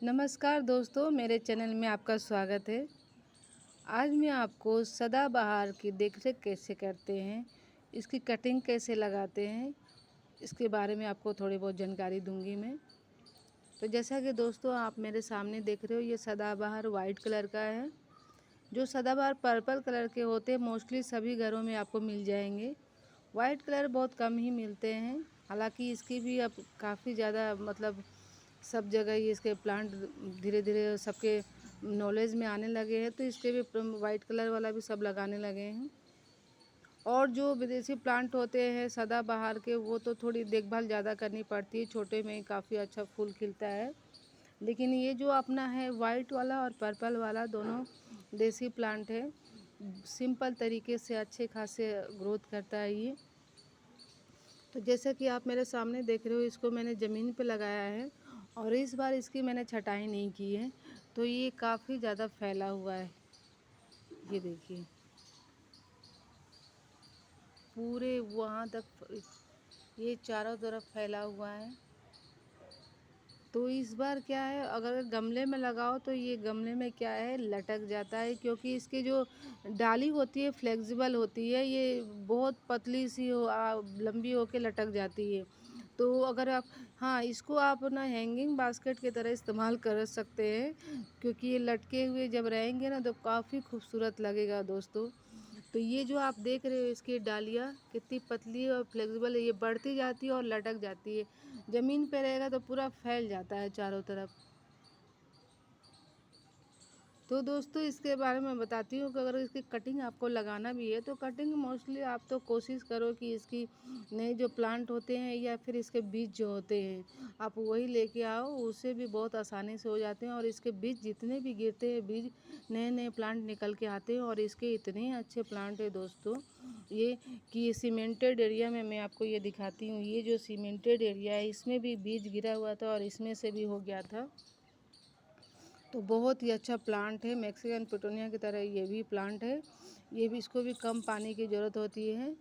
नमस्कार दोस्तों, मेरे चैनल में आपका स्वागत है। आज मैं आपको सदाबहार की देखरेख कैसे करते हैं, इसकी कटिंग कैसे लगाते हैं, इसके बारे में आपको थोड़ी बहुत जानकारी दूंगी मैं। तो जैसा कि दोस्तों आप मेरे सामने देख रहे हो, ये सदाबहार वाइट कलर का है। जो सदाबहार पर्पल कलर के होते हैं मोस्टली सभी घरों में आपको मिल जाएंगे। वाइट कलर बहुत कम ही मिलते हैं। हालांकि इसकी भी अब काफ़ी ज़्यादा मतलब सब जगह ही इसके प्लांट धीरे धीरे सबके नॉलेज में आने लगे हैं, तो इसके भी वाइट कलर वाला भी सब लगाने लगे हैं। और जो विदेशी प्लांट होते हैं सदाबहार के, वो तो थोड़ी देखभाल ज़्यादा करनी पड़ती है, छोटे में ही काफ़ी अच्छा फूल खिलता है। लेकिन ये जो अपना है वाइट वाला और पर्पल वाला, दोनों देसी प्लांट है, सिंपल तरीके से अच्छे खासे ग्रोथ करता है ये। तो जैसा कि आप मेरे सामने देख रहे हो, इसको मैंने ज़मीन पे लगाया है और इस बार इसकी मैंने छटाई नहीं की है, तो ये काफ़ी ज़्यादा फैला हुआ है। ये देखिए पूरे वहाँ तक ये चारों तरफ फैला हुआ है। तो इस बार क्या है, अगर गमले में लगाओ तो ये गमले में क्या है लटक जाता है, क्योंकि इसकी जो डाली होती है फ्लेक्सिबल होती है, ये बहुत पतली सी लंबी होके लटक जाती है। तो अगर आप इसको आप ना हैंगिंग बास्केट की तरह इस्तेमाल कर सकते हैं, क्योंकि ये लटके हुए जब रहेंगे ना तो काफ़ी खूबसूरत लगेगा दोस्तों। तो ये जो आप देख रहे हो इसकी डालियाँ कितनी पतली और फ्लेक्सिबल है, ये बढ़ती जाती है और लटक जाती है। ज़मीन पे रहेगा तो पूरा फैल जाता है चारों तरफ। तो दोस्तों इसके बारे में बताती हूँ कि अगर इसकी कटिंग आपको लगाना भी है तो कटिंग मोस्टली आप तो कोशिश करो कि इसकी नए जो प्लांट होते हैं या फिर इसके बीज जो होते हैं आप वही लेके आओ, उससे भी बहुत आसानी से हो जाते हैं। और इसके बीज जितने भी गिरते हैं, बीज नए नए प्लांट निकल के आते हैं और इसके इतने अच्छे प्लांट है दोस्तों ये, कि ये सीमेंटेड एरिया में मैं आपको ये दिखाती हूँ। ये जो सीमेंटेड एरिया है इसमें भी बीज गिरा हुआ था और इसमें से भी हो गया था। तो बहुत ही अच्छा प्लांट है, मैक्सिकन पिटोनिया की तरह ये भी प्लांट है। ये भी, इसको भी कम पानी की ज़रूरत होती है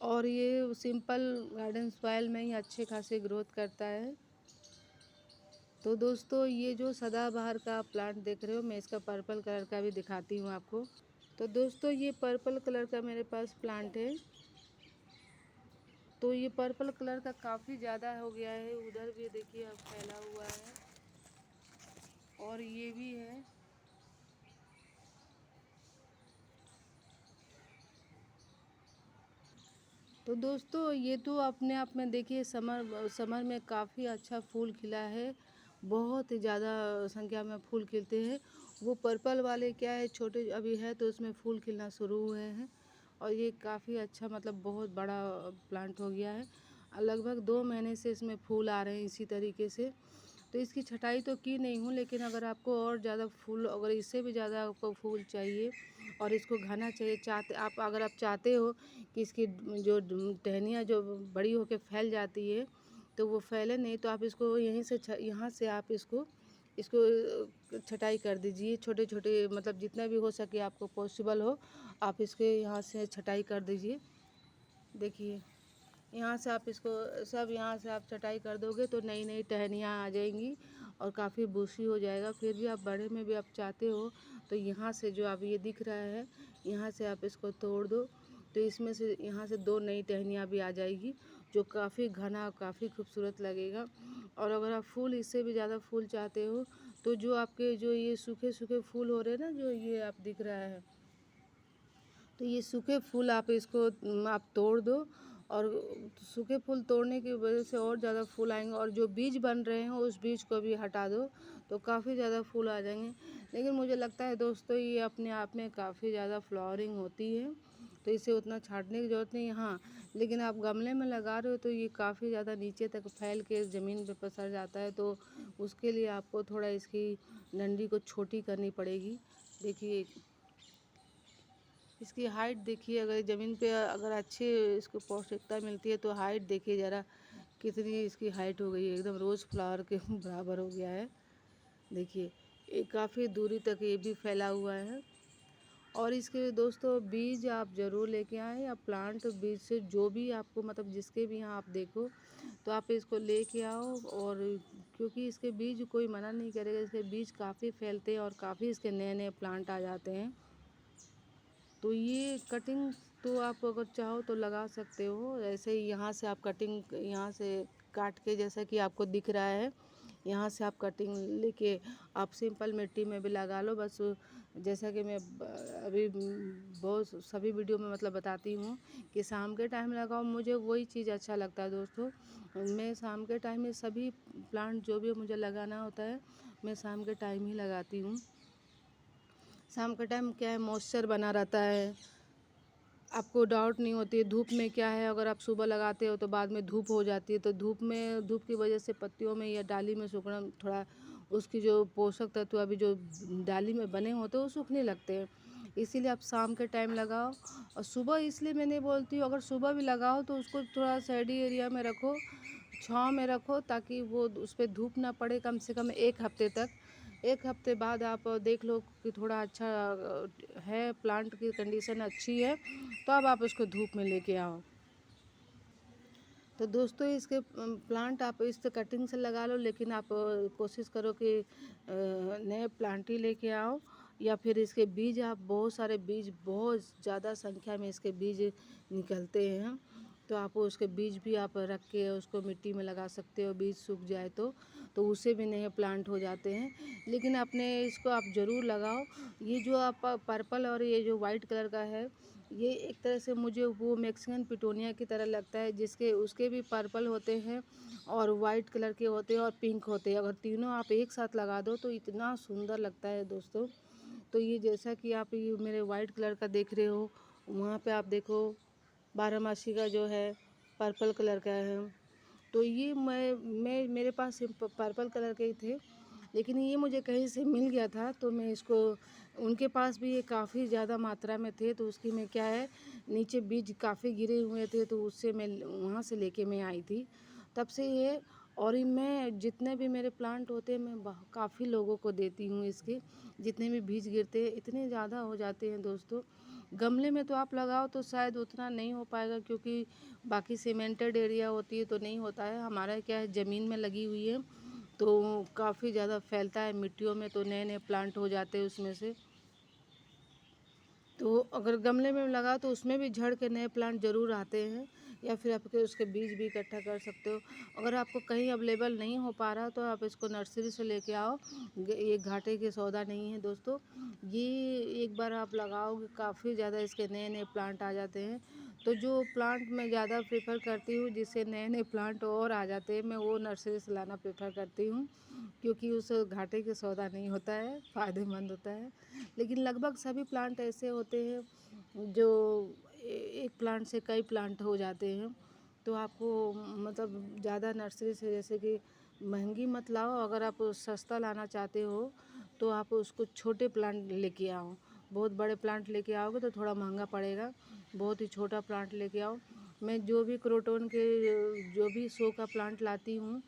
और ये सिंपल गार्डन सॉइल में ही अच्छे खासे ग्रोथ करता है। तो दोस्तों ये जो सदाबहार का प्लांट देख रहे हो, मैं इसका पर्पल कलर का भी दिखाती हूँ आपको। तो दोस्तों ये पर्पल कलर का मेरे पास प्लांट है। तो ये पर्पल कलर का काफ़ी ज़्यादा हो गया है, उधर भी देखिए अब फैला हुआ है और ये भी है। तो दोस्तों ये तो अपने आप में देखिए समर में काफ़ी अच्छा फूल खिला है, बहुत ही ज़्यादा संख्या में फूल खिलते हैं। वो पर्पल वाले क्या है छोटे अभी है तो उसमें फूल खिलना शुरू हुए हैं और ये काफ़ी अच्छा मतलब बहुत बड़ा प्लांट हो गया है। लगभग 2 महीने से इसमें फूल आ रहे हैं इसी तरीके से। तो इसकी छटाई तो की नहीं हूँ, लेकिन अगर आपको और ज़्यादा फूल, अगर इससे भी ज़्यादा आपको फूल चाहिए और इसको घना चाहिए, चाहते आप, अगर आप चाहते हो कि इसकी जो टहनियाँ जो बड़ी होकर फैल जाती है तो वो फैले नहीं, तो आप इसको यहीं से यहाँ से आप इसको इसको छटाई कर दीजिए। छोटे छोटे मतलब जितना भी हो सके आपको पॉसिबल हो, आप इसके यहाँ से छटाई कर दीजिए। देखिए यहाँ से आप इसको सब यहाँ से आप छटाई कर दोगे तो नई नई टहनियाँ आ जाएंगी और काफ़ी बूसी हो जाएगा। फिर भी आप बड़े में भी आप चाहते हो तो यहाँ से जो आप ये दिख रहा है यहाँ से आप इसको तोड़ दो, तो इसमें से यहाँ से 2 नई टहनियाँ भी आ जाएगी जो काफ़ी घना काफ़ी खूबसूरत लगेगा। और अगर आप फूल इससे भी ज़्यादा फूल चाहते हो तो जो आपके जो ये सूखे सूखे फूल हो रहे हैं ना, जो ये आप दिख रहा है, तो ये सूखे फूल आप इसको आप तोड़ दो और सूखे फूल तोड़ने की वजह से और ज़्यादा फूल आएंगे। और जो बीज बन रहे हैं उस बीज को भी हटा दो तो काफ़ी ज़्यादा फूल आ जाएंगे। लेकिन मुझे लगता है दोस्तों ये अपने आप में काफ़ी ज़्यादा फ्लावरिंग होती है, तो इसे उतना छांटने की ज़रूरत नहीं। हाँ, लेकिन आप गमले में लगा रहे हो तो ये काफ़ी ज़्यादा नीचे तक फैल के ज़मीन पे पसर जाता है, तो उसके लिए आपको थोड़ा इसकी डंडी को छोटी करनी पड़ेगी। देखिए इसकी हाइट देखिए, अगर ज़मीन पे अगर अच्छी इसको पौष्टिकता मिलती है तो हाइट देखिए ज़रा कितनी इसकी हाइट हो गई है, एकदम रोज़ फ्लावर के बराबर हो गया है। देखिए ये काफ़ी दूरी तक ये भी फैला हुआ है और इसके दोस्तों बीज आप ज़रूर लेके आएँ, या प्लांट बीज से जो भी आपको मतलब जिसके भी यहाँ आप देखो तो आप इसको लेके आओ। और क्योंकि इसके बीज कोई मना नहीं करेगा, इसके बीज काफ़ी फैलते हैं और काफ़ी इसके नए नए प्लांट आ जाते हैं। तो ये कटिंग तो आप अगर चाहो तो लगा सकते हो। ऐसे ही यहाँ से आप कटिंग यहाँ से काट के, जैसा कि आपको दिख रहा है, यहाँ से आप कटिंग लेके आप सिंपल मिट्टी में भी लगा लो। बस जैसा कि मैं अभी बहुत सभी वीडियो में मतलब बताती हूँ कि शाम के टाइम लगाओ, मुझे वही चीज़ अच्छा लगता है दोस्तों। मैं शाम के टाइम में सभी प्लांट जो भी मुझे लगाना होता है मैं शाम के टाइम ही लगाती हूँ। शाम के टाइम क्या है, मॉइस्चर बना रहता है, आपको डाउट नहीं होती है। धूप में क्या है, अगर आप सुबह लगाते हो तो बाद में धूप हो जाती है, तो धूप की वजह से पत्तियों में या डाली में सूखना, थोड़ा उसकी जो पोषक तत्व अभी जो डाली में बने होते हैं वो सूखने लगते हैं। इसीलिए आप शाम के टाइम लगाओ। और सुबह इसलिए मैं नहीं बोलती हूँ, अगर सुबह भी लगाओ तो उसको थोड़ा शैडी एरिया में रखो, छाँव में रखो, ताकि वो उस पर धूप ना पड़े कम से कम 1 हफ्ते तक। 1 हफ्ते बाद आप देख लो कि थोड़ा अच्छा है, प्लांट की कंडीशन अच्छी है, तो अब आप उसको धूप में लेके आओ। तो दोस्तों इसके प्लांट आप इस कटिंग से लगा लो, लेकिन आप कोशिश करो कि नए प्लांट ही लेके आओ। या फिर इसके बीज, आप बहुत सारे बीज, बहुत ज़्यादा संख्या में इसके बीज निकलते हैं, तो आप उसके बीज भी आप रख के उसको मिट्टी में लगा सकते हो। बीज सूख जाए तो उससे भी नए प्लांट हो जाते हैं। लेकिन अपने इसको आप ज़रूर लगाओ। ये जो आप पर्पल और ये जो वाइट कलर का है, ये एक तरह से मुझे वो मैक्सिकन पिटोनिया की तरह लगता है, जिसके उसके भी पर्पल होते हैं और वाइट कलर के होते हैं और पिंक होते हैं। अगर तीनों आप एक साथ लगा दो तो इतना सुंदर लगता है दोस्तों। तो ये जैसा कि आप ये मेरे वाइट कलर का देख रहे हो, वहाँ पे आप देखो बारहमासी का जो है पर्पल कलर का है। तो ये मैं मेरे पास पर्पल कलर के ही थे, लेकिन ये मुझे कहीं से मिल गया था, तो मैं इसको, उनके पास भी ये काफ़ी ज़्यादा मात्रा में थे, तो उसकी मैं क्या है, नीचे बीज काफ़ी गिरे हुए थे, तो उससे मैं वहाँ से लेके मैं आई थी। तब से ये, और मैं जितने भी मेरे प्लांट होते हैं मैं काफ़ी लोगों को देती हूँ। इसके जितने भी बीज गिरते हैं इतने ज़्यादा हो जाते हैं दोस्तों। गमले में तो आप लगाओ तो शायद उतना नहीं हो पाएगा, क्योंकि बाकी सीमेंटेड एरिया होती है तो नहीं होता है। हमारा क्या है, ज़मीन में लगी हुई है, तो काफ़ी ज़्यादा फैलता है मिट्टियों में, तो नए नए प्लांट हो जाते हैं उसमें से। तो अगर गमले में लगा तो उसमें भी झड़ के नए प्लांट ज़रूर आते हैं, या फिर आपके उसके बीज भी इकट्ठा कर सकते हो। अगर आपको कहीं अवेलेबल नहीं हो पा रहा तो आप इसको नर्सरी से लेके आओ। ये घाटे की सौदा नहीं है दोस्तों। ये एक बार आप लगाओगे काफ़ी ज़्यादा इसके नए नए प्लांट आ जाते हैं। तो जो प्लांट मैं ज़्यादा प्रेफर करती हूँ जिससे नए नए प्लांट और आ जाते हैं, मैं वो नर्सरी से लाना प्रेफर करती हूँ, क्योंकि उस घाटे की सौदा नहीं होता है, फ़ायदेमंद होता है। लेकिन लगभग सभी प्लांट ऐसे होते हैं जो एक प्लांट से कई प्लांट हो जाते हैं। तो आपको मतलब ज़्यादा नर्सरी से, जैसे कि महंगी मत लाओ, अगर आप सस्ता लाना चाहते हो तो आप उसको छोटे प्लांट लेके आओ। बहुत बड़े प्लांट लेके आओगे तो थोड़ा महंगा पड़ेगा, बहुत ही छोटा प्लांट लेके आओ। मैं जो भी क्रोटन के जो भी शो का प्लांट लाती हूँ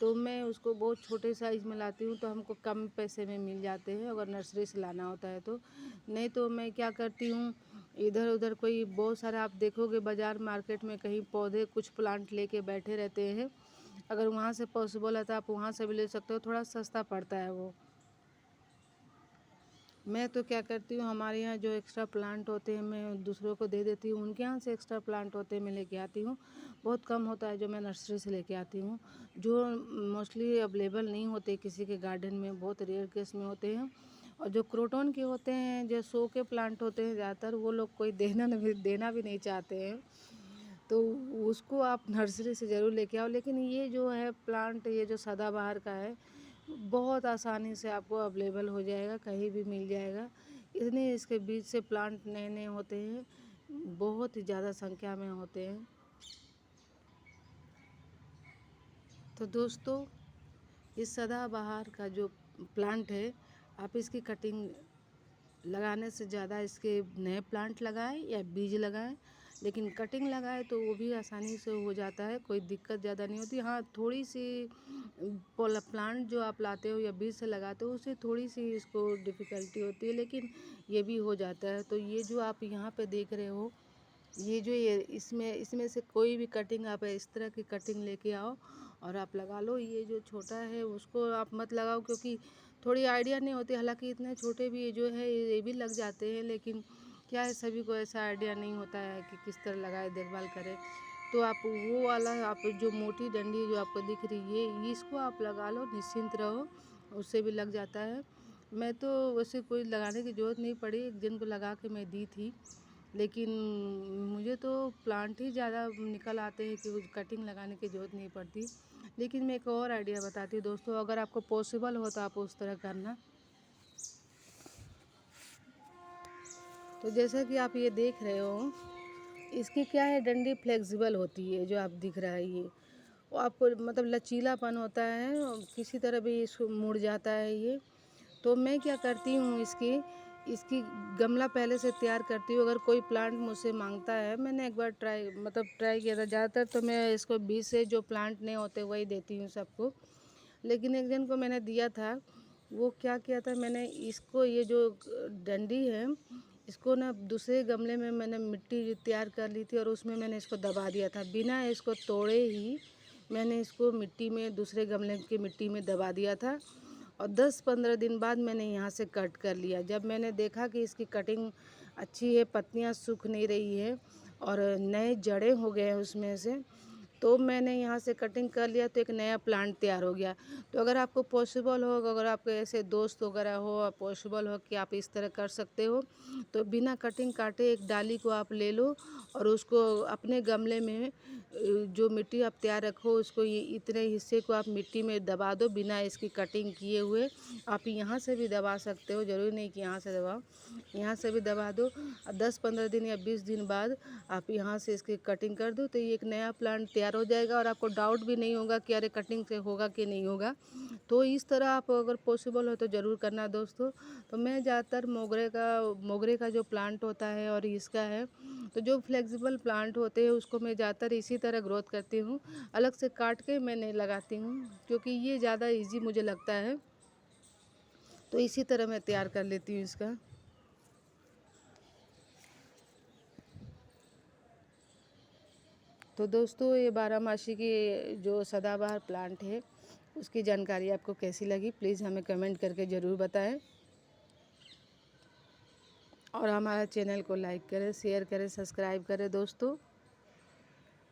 तो मैं उसको बहुत छोटे साइज़ में लाती हूँ, तो हमको कम पैसे में मिल जाते हैं अगर नर्सरी से लाना होता है तो। नहीं तो मैं क्या करती हूँ, इधर उधर कोई बहुत सारा आप देखोगे बाज़ार मार्केट में कहीं पौधे कुछ प्लांट लेके बैठे रहते हैं, अगर वहाँ से पॉसिबल है तो आप वहाँ से भी ले सकते हो, थोड़ा सस्ता पड़ता है वो। मैं तो क्या करती हूँ, हमारे यहाँ जो एक्स्ट्रा प्लांट होते हैं मैं दूसरों को दे देती हूँ, उनके यहाँ से एक्स्ट्रा प्लांट होते हैं मैं लेके आती हूँ। बहुत कम होता है जो मैं नर्सरी से लेके आती हूँ, जो मोस्टली अवेलेबल नहीं होते किसी के गार्डन में, बहुत रेयर केस में होते हैं। और जो क्रोटन के होते हैं, जो शो के प्लांट होते हैं ज़्यादातर, वो लोग कोई देना भी नहीं चाहते हैं, तो उसको आप नर्सरी से ज़रूर लेके आओ। लेकिन ये जो है प्लांट, ये जो सदाबहार का है, बहुत आसानी से आपको अवेलेबल हो जाएगा, कहीं भी मिल जाएगा। इतने इसके बीज से प्लांट नए नए होते हैं, बहुत ही ज़्यादा संख्या में होते हैं। तो दोस्तों इस सदाबहार का जो प्लांट है, आप इसकी कटिंग लगाने से ज़्यादा इसके नए प्लांट लगाएं या बीज लगाएं, लेकिन कटिंग लगाए तो वो भी आसानी से हो जाता है, कोई दिक्कत ज़्यादा नहीं होती। हाँ, थोड़ी सी प्लांट जो आप लाते हो या बीज से लगाते हो उससे थोड़ी सी इसको डिफ़िकल्टी होती है, लेकिन ये भी हो जाता है। तो ये जो आप यहाँ पे देख रहे हो, ये इसमें इसमें से कोई भी कटिंग आप इस तरह की कटिंग लेके आओ और आप लगा लो। ये जो छोटा है उसको आप मत लगाओ, क्योंकि थोड़ी आइडिया नहीं होती। हालांकि इतने छोटे भी ये जो है ये भी लग जाते हैं, लेकिन क्या है, सभी को ऐसा आइडिया नहीं होता है कि किस तरह लगाए, देखभाल करें। तो आप वो वाला, आप जो मोटी डंडी जो आपको दिख रही है, इसको आप लगा लो, निश्चिंत रहो, उससे भी लग जाता है। मैं तो वैसे कोई लगाने की ज़रूरत नहीं पड़ी, एक जन को लगा के मैं दी थी, लेकिन मुझे तो प्लांट ही ज़्यादा निकल आते हैं कि कटिंग लगाने की ज़रूरत नहीं पड़ती। लेकिन मैं एक और आइडिया बताती हूँ दोस्तों, अगर आपको पॉसिबल हो तो आप उस तरह करना। तो जैसा कि आप ये देख रहे हो, इसकी क्या है, डंडी फ्लेक्सिबल होती है, जो आप दिख रहा है ये, वो आपको मतलब लचीलापन होता है, और किसी तरह भी इसको मुड़ जाता है ये। तो मैं क्या करती हूँ, इसकी इसकी गमला पहले से तैयार करती हूँ। अगर कोई प्लांट मुझसे मांगता है, मैंने एक बार ट्राई किया था। ज़्यादातर तो मैं इसको बीज से जो प्लांट नहीं होते वही देती हूँ सबको, लेकिन एक जन को मैंने दिया था। वो क्या किया था, मैंने इसको, ये जो डंडी है, इसको ना दूसरे गमले में मैंने मिट्टी तैयार कर ली थी और उसमें मैंने इसको दबा दिया था, बिना इसको तोड़े ही मैंने इसको मिट्टी में, दूसरे गमले की मिट्टी में दबा दिया था। और 10-15 दिन बाद मैंने यहाँ से कट कर लिया। जब मैंने देखा कि इसकी कटिंग अच्छी है, पत्तियाँ सूख नहीं रही है और नए जड़ें हो गए हैं उसमें से, तो मैंने यहाँ से कटिंग कर लिया, तो एक नया प्लांट तैयार हो गया। तो अगर आपको पॉसिबल हो, अगर आपके ऐसे दोस्त वगैरह हो और पॉसिबल हो कि आप इस तरह कर सकते हो, तो बिना कटिंग काटे एक डाली को आप ले लो और उसको अपने गमले में जो मिट्टी आप तैयार रखो, उसको ये इतने हिस्से को आप मिट्टी में दबा दो, बिना इसकी कटिंग किए हुए। आप यहाँ से भी दबा सकते हो, ज़रूरी नहीं कि यहाँ से दबाओ, यहाँ से भी दबा दो। 10-15 दिन या 20 दिन बाद आप यहाँ से इसकी कटिंग कर दो, तो ये एक नया प्लांट तैयार हो जाएगा और आपको डाउट भी नहीं होगा कि अरे कटिंग से होगा कि नहीं होगा। तो इस तरह आप अगर पॉसिबल हो तो ज़रूर करना दोस्तों। तो मैं ज़्यादातर मोगरे का जो प्लांट होता है और इसका है, तो जो फ्लेक्सिबल प्लांट होते हैं उसको मैं ज़्यादातर इसी तरह ग्रोथ करती हूँ, अलग से काट के मैं नहीं लगाती हूँ, क्योंकि ये ज़्यादा ईजी मुझे लगता है। तो इसी तरह मैं तैयार कर लेती हूँ इसका। तो दोस्तों, ये बारहमासी की जो सदाबहार प्लांट है उसकी जानकारी आपको कैसी लगी, प्लीज़ हमें कमेंट करके ज़रूर बताएं। और हमारा चैनल को लाइक करें, शेयर करें, सब्सक्राइब करें दोस्तों।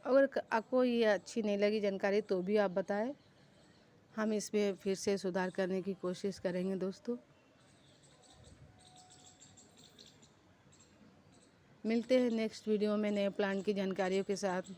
अगर आपको ये अच्छी नहीं लगी जानकारी तो भी आप बताएं, हम इसमें फिर से सुधार करने की कोशिश करेंगे दोस्तों। मिलते हैं नेक्स्ट वीडियो में नए प्लांट की जानकारियों के साथ।